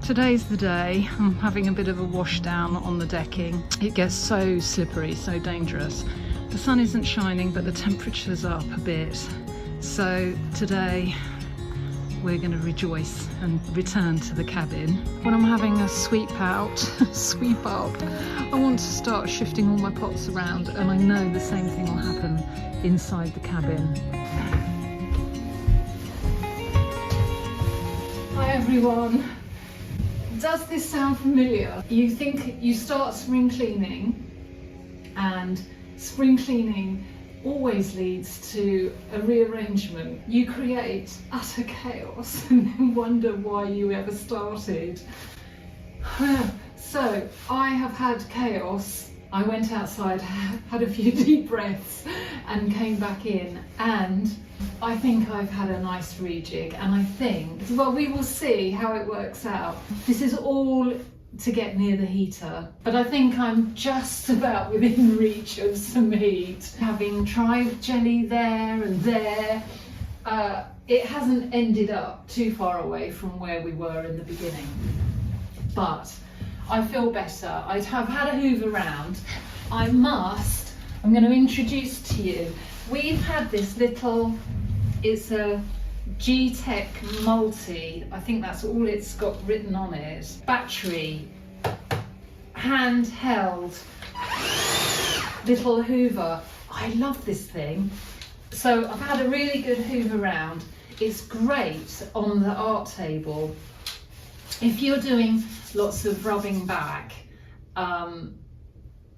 Today's the day. I'm having a bit of a wash down on the decking. It gets so slippery, so dangerous. The sun isn't shining, but the temperature's up a bit. So today we're going to rejoice and return to the cabin. When I'm having a sweep out, sweep up, I want to start shifting all my pots around, and I know the same thing will happen inside the cabin. Hi everyone. Does this sound familiar? You think you start spring cleaning, and spring cleaning always leads to a rearrangement. You create utter chaos and then wonder why you ever started. So I have had chaos. I went outside, had a few deep breaths and came back in, and I think I've had a nice rejig, and I think, well, we will see how it works out. This is all to get near the heater, but I think I'm just about within reach of some heat. Having tried jelly there and there, it hasn't ended up too far away from where we were in the beginning, but I feel better. I've had a hoover round. I'm going to introduce to you, we've had this little, it's a G-Tech Multi, I think that's all it's got written on it, battery, handheld little hoover. I love this thing. So I've had a really good hoover round. It's great on the art table if you're doing lots of rubbing back,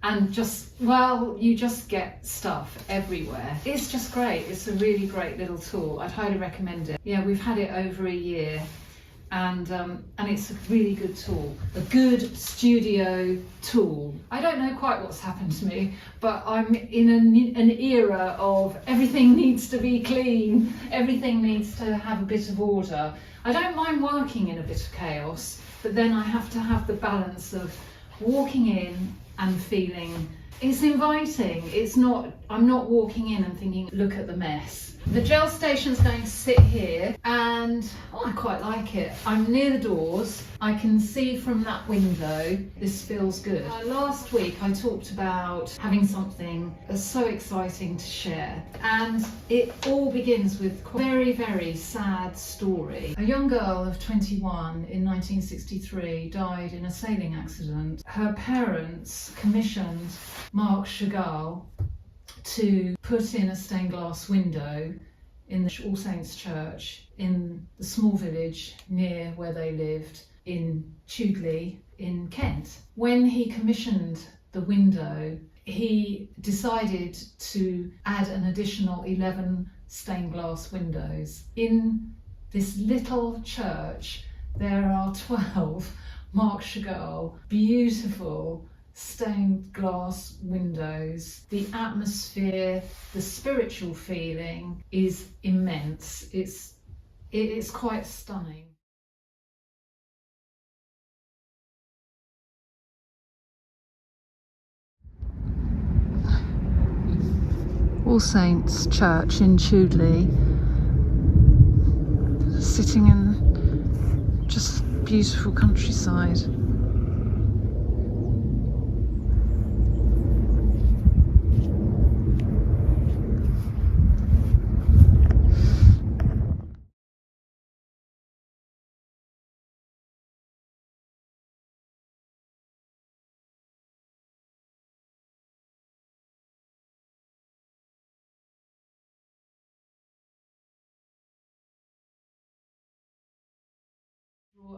and just, well, you just get stuff everywhere. It's just great. It's a really great little tool. I'd highly recommend it. Yeah, we've had it over a year, and it's a really good tool, a good studio tool. I don't know quite what's happened to me, but I'm in an era of everything needs to be clean, everything needs to have a bit of order. I don't mind working in a bit of chaos, but then I have to have the balance of walking in and feeling it's inviting. It's not, I'm not walking in and thinking, look at the mess. The gel station's going to sit here, and I quite like it. I'm near the doors. I can see from that window. This feels good. Last week I talked about having something so exciting to share, and it all begins with a very, very sad story. A young girl of 21 in 1963 died in a sailing accident. Her parents commissioned Marc Chagall to put in a stained glass window in the All Saints Church in the small village near where they lived in Chudley in Kent. When he commissioned the window, he decided to add an additional 11 stained glass windows. In this little church, there are 12 Marc Chagall beautiful stained glass windows. The atmosphere, the spiritual feeling is immense. It's quite stunning. All Saints Church in Chudley, sitting in just beautiful countryside.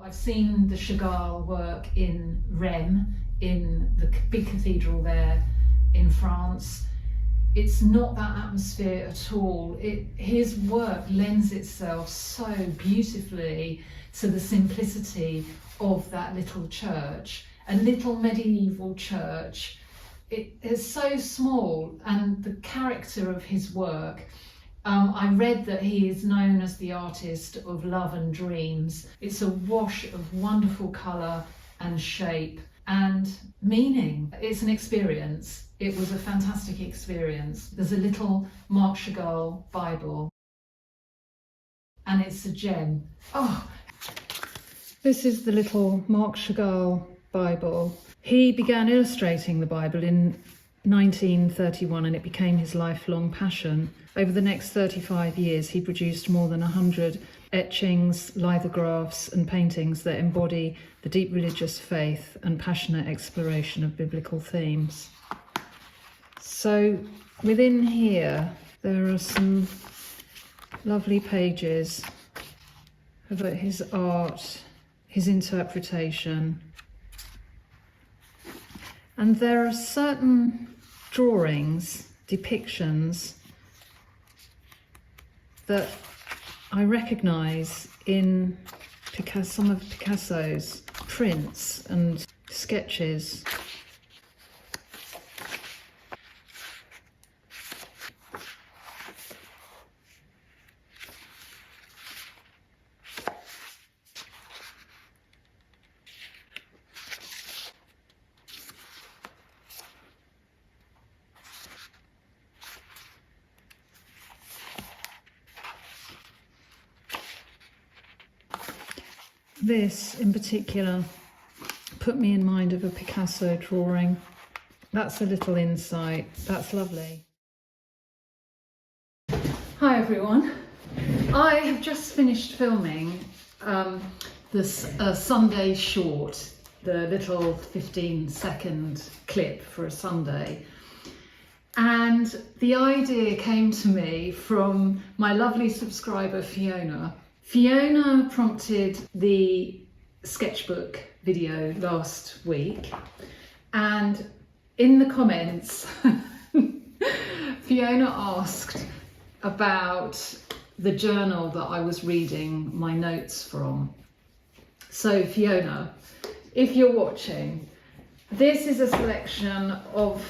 I've seen the Chagall work in Reims, in the big cathedral there in France. It's not that atmosphere at all. His work lends itself so beautifully to the simplicity of that little church, a little medieval church. It is so small, and the character of his work. I read that he is known as the artist of love and dreams. It's a wash of wonderful colour and shape and meaning. It's an experience. It was a fantastic experience. There's a little Marc Chagall Bible, and it's a gem. Oh, This is the little Marc Chagall Bible. He began illustrating the Bible in 1931 and it became his lifelong passion. Over the next 35 years, he produced more than 100 etchings, lithographs and paintings that embody the deep religious faith and passionate exploration of biblical themes. So within here, there are some lovely pages about his art, his interpretation. And there are certain drawings, depictions, that I recognise in some of Picasso's prints and sketches. This in particular put me in mind of a Picasso drawing. That's a little insight. That's lovely. Hi everyone. I have just finished filming this Sunday short, the little 15-second clip for a Sunday. And the idea came to me from my lovely subscriber Fiona. Fiona prompted the sketchbook video last week, and in the comments Fiona asked about the journal that I was reading my notes from. So Fiona, if you're watching, this is a selection of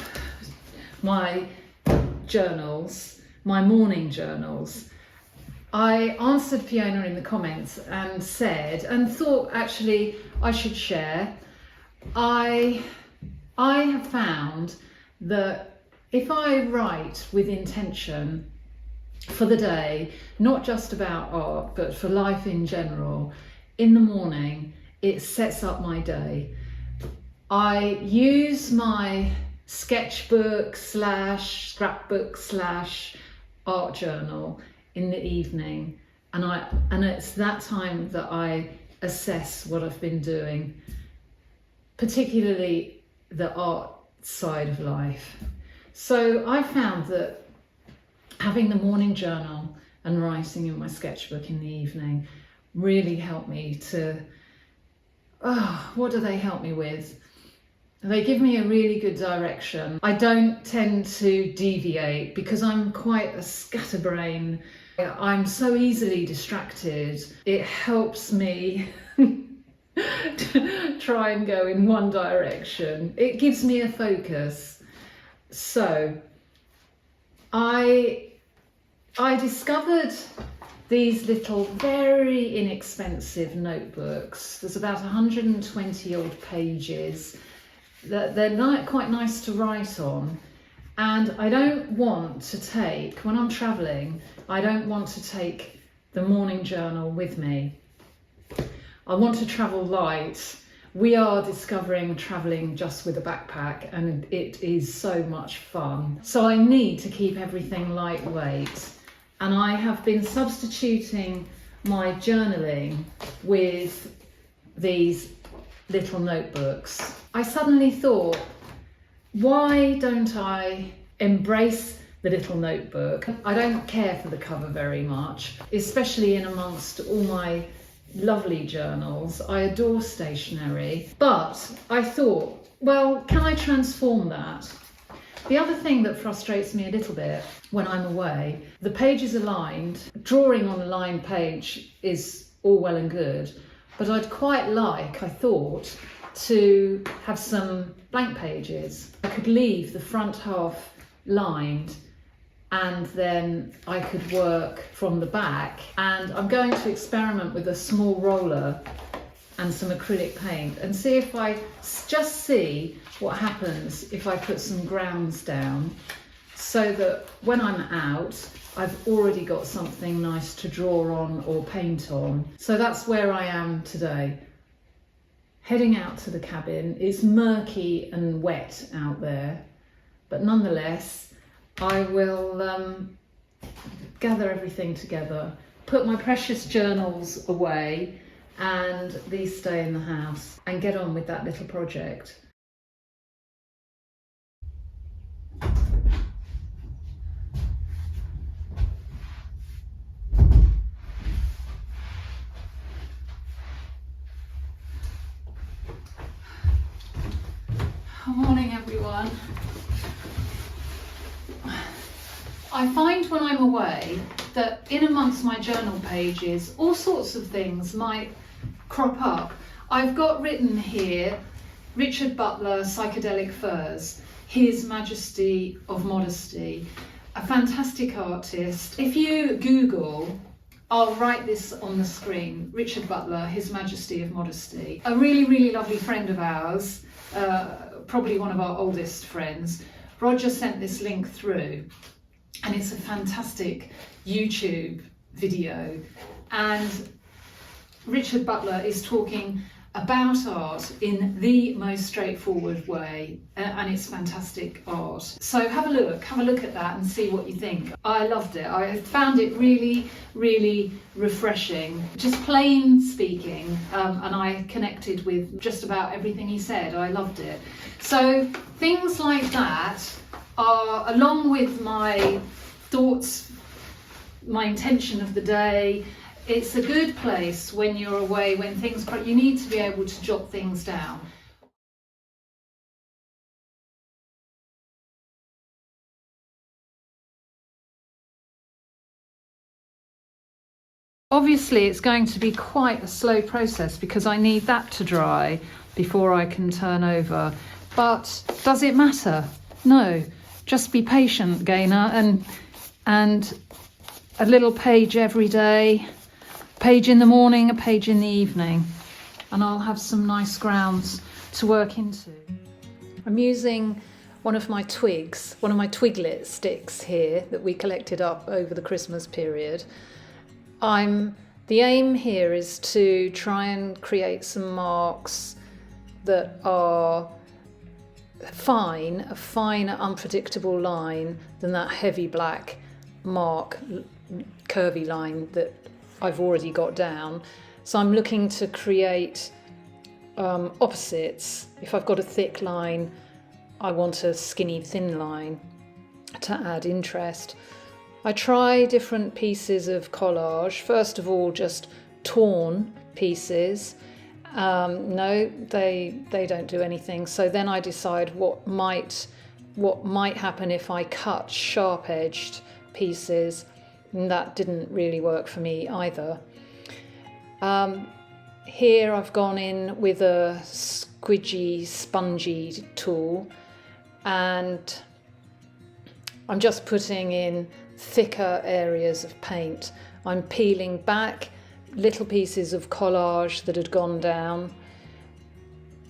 my journals, my morning journals. I answered Fiona in the comments and said, and thought actually I should share, I have found that if I write with intention for the day, not just about art, but for life in general, in the morning, it sets up my day. I use my sketchbook / scrapbook / art journal in the evening, and it's that time that I assess what I've been doing, particularly the art side of life. So I found that having the morning journal and writing in my sketchbook in the evening really helped me to, what do they help me with? They give me a really good direction. I don't tend to deviate because I'm quite a scatterbrain. I'm so easily distracted. It helps me to try and go in one direction. It gives me a focus. So I discovered these little very inexpensive notebooks. There's about 120 odd pages. They're quite nice to write on, and I don't want to take, when I'm travelling, I don't want to take the morning journal with me. I want to travel light. We are discovering travelling just with a backpack, and it is so much fun. So I need to keep everything lightweight, and I have been substituting my journaling with these little notebooks. I suddenly thought, why don't I embrace the little notebook? I don't care for the cover very much, especially in amongst all my lovely journals. I adore stationery, but I thought, well, can I transform that? The other thing that frustrates me a little bit when I'm away, the pages are lined. Drawing on a lined page is all well and good, but I'd quite like, I thought, to have some blank pages. I could leave the front half lined and then I could work from the back. And I'm going to experiment with a small roller and some acrylic paint and see if I just see what happens if I put some grounds down, so that when I'm out, I've already got something nice to draw on or paint on. So that's where I am today. heading out to the cabin. It's murky and wet out there, but nonetheless, I will gather everything together, put my precious journals away, and these stay in the house, and get on with that little project. Good morning, everyone. I find when I'm away that in amongst my journal pages, all sorts of things might crop up. I've got written here, Richard Butler, Psychedelic Furs, His Majesty of Modesty, a fantastic artist. If you Google, I'll write this on the screen, Richard Butler, His Majesty of Modesty. A really, really lovely friend of ours, probably one of our oldest friends, Roger sent this link through, and it's a fantastic YouTube video, and Richard Butler is talking about art in the most straightforward way, and it's fantastic art. So have a look at that and see what you think. I loved it. I found it really, really refreshing, just plain speaking, and I connected with just about everything he said. I loved it. So things like that are, along with my thoughts, my intention of the day, it's a good place when you're away, when things, you need to be able to jot things down. Obviously it's going to be quite a slow process because I need that to dry before I can turn over. But does it matter? No. Just be patient, Gaynor, and a little page every day. Page in the morning, a page in the evening, and I'll have some nice grounds to work into. I'm using one of my twiglet sticks here that we collected up over the Christmas period. The aim here is to try and create some marks that are a finer, unpredictable line than that heavy black mark, curvy line that I've already got down. So I'm looking to create opposites. If I've got a thick line, I want a skinny, thin line to add interest. I try different pieces of collage. First of all, just torn pieces. No, they don't do anything. So then I decide what might happen if I cut sharp-edged pieces. And that didn't really work for me either. Here I've gone in with a squidgy, spongy tool, and I'm just putting in thicker areas of paint. I'm peeling back little pieces of collage that had gone down.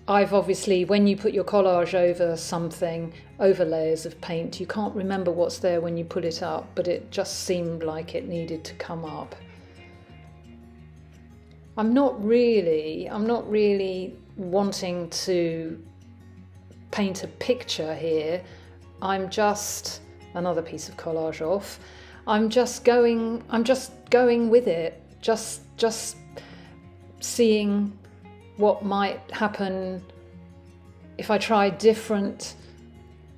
I've obviously, when you put your collage over something, over layers of paint, you can't remember what's there when you put it up, but it just seemed like it needed to come up. I'm not really wanting to paint a picture here. I'm just, another piece of collage off. I'm just going with it, just seeing what might happen if I try different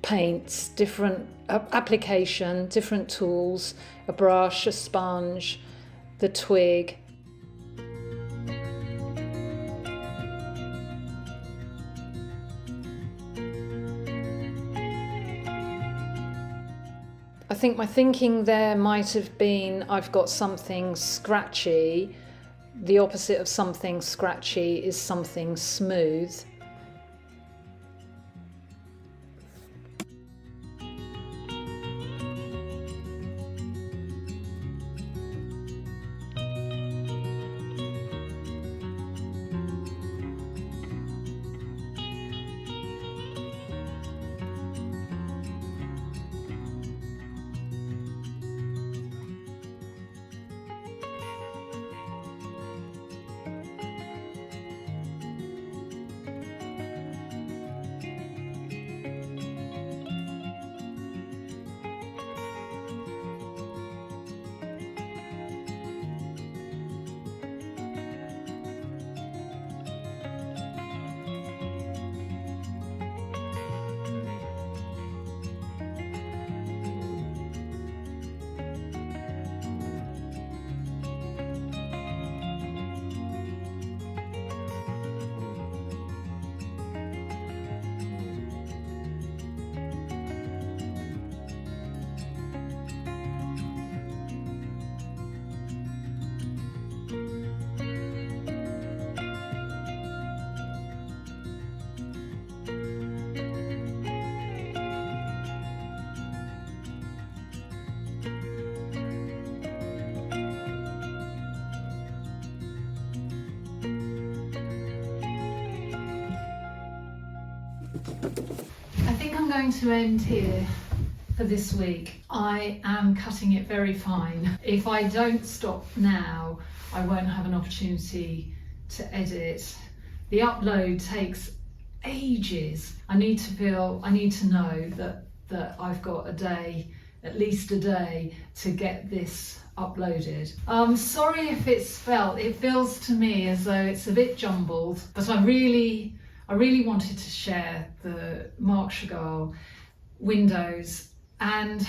paints, different application, different tools, a brush, a sponge, the twig. I think my thinking there might have been, I've got something scratchy. The opposite of something scratchy is something smooth. I think I'm going to end here for this week. I am cutting it very fine. If I don't stop now, I won't have an opportunity to edit. The upload takes ages. I need to know that I've got a day, at least a day, to get this uploaded. Sorry if it feels to me as though it's a bit jumbled, but I really wanted to share the Marc Chagall windows, and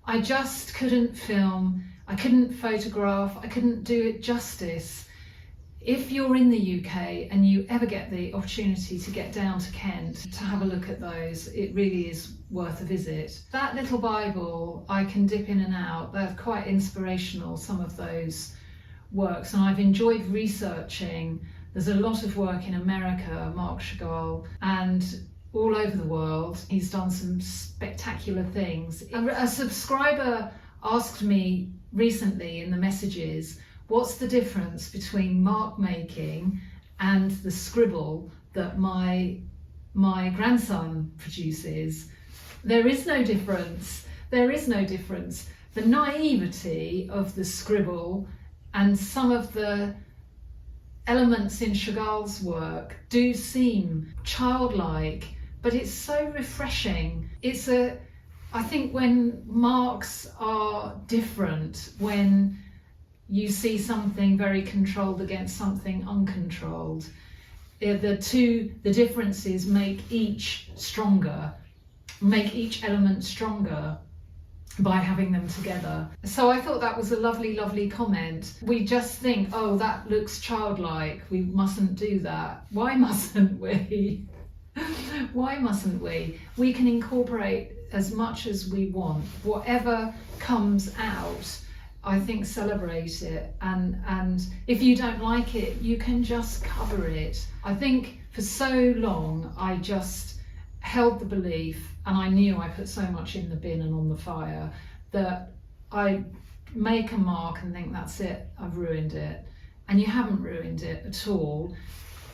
I just couldn't film, I couldn't photograph, I couldn't do it justice. If you're in the UK and you ever get the opportunity to get down to Kent to have a look at those, it really is worth a visit. That little Bible, I can dip in and out. They're quite inspirational, some of those works, and I've enjoyed researching. There's a lot of work in America, Marc Chagall, and all over the world. He's done some spectacular things. A subscriber asked me recently in the messages, what's the difference between mark making and the scribble that my grandson produces? There is no difference. There is no difference. The naivety of the scribble and some of the elements in Chagall's work do seem childlike, but it's so refreshing. I think when marks are different, when you see something very controlled against something uncontrolled, the differences make each stronger, make each element stronger by having them together. So I thought that was a lovely, lovely comment. We just think, oh, that looks childlike, we mustn't do that. Why mustn't we? Why mustn't we? We can incorporate as much as we want. Whatever comes out, I think celebrate it, and if you don't like it, you can just cover it. I think for so long I just held the belief, and I knew I put so much in the bin and on the fire, that I make a mark and think that's it, I've ruined it. And you haven't ruined it at all.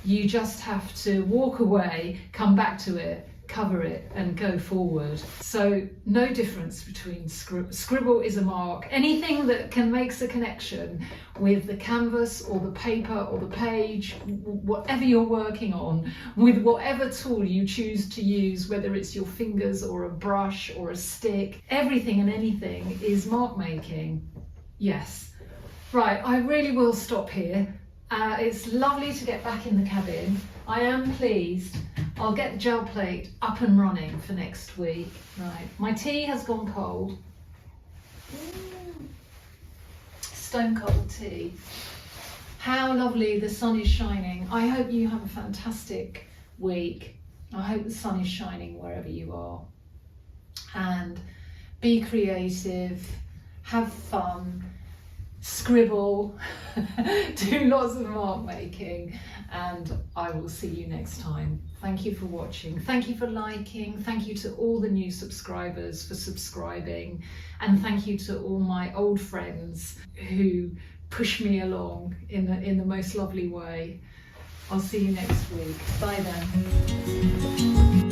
You just have to walk away, come back to it, cover it and go forward. So no difference between scribble is a mark. Anything that makes a connection with the canvas or the paper or the page, whatever you're working on, with whatever tool you choose to use, whether it's your fingers or a brush or a stick, everything and anything is mark making. Yes. Right, I really will stop here. It's lovely to get back in the cabin. I am pleased. I'll get the gel plate up and running for next week. Right, my tea has gone cold. Stone cold tea. How lovely, the sun is shining. I hope you have a fantastic week. I hope the sun is shining wherever you are. And be creative, have fun, scribble, do lots of mark making, and I will see you next time. Thank you for watching. Thank you for liking. Thank you to all the new subscribers for subscribing, and thank you to all my old friends who push me along in the most lovely way. I'll see you next week. Bye then.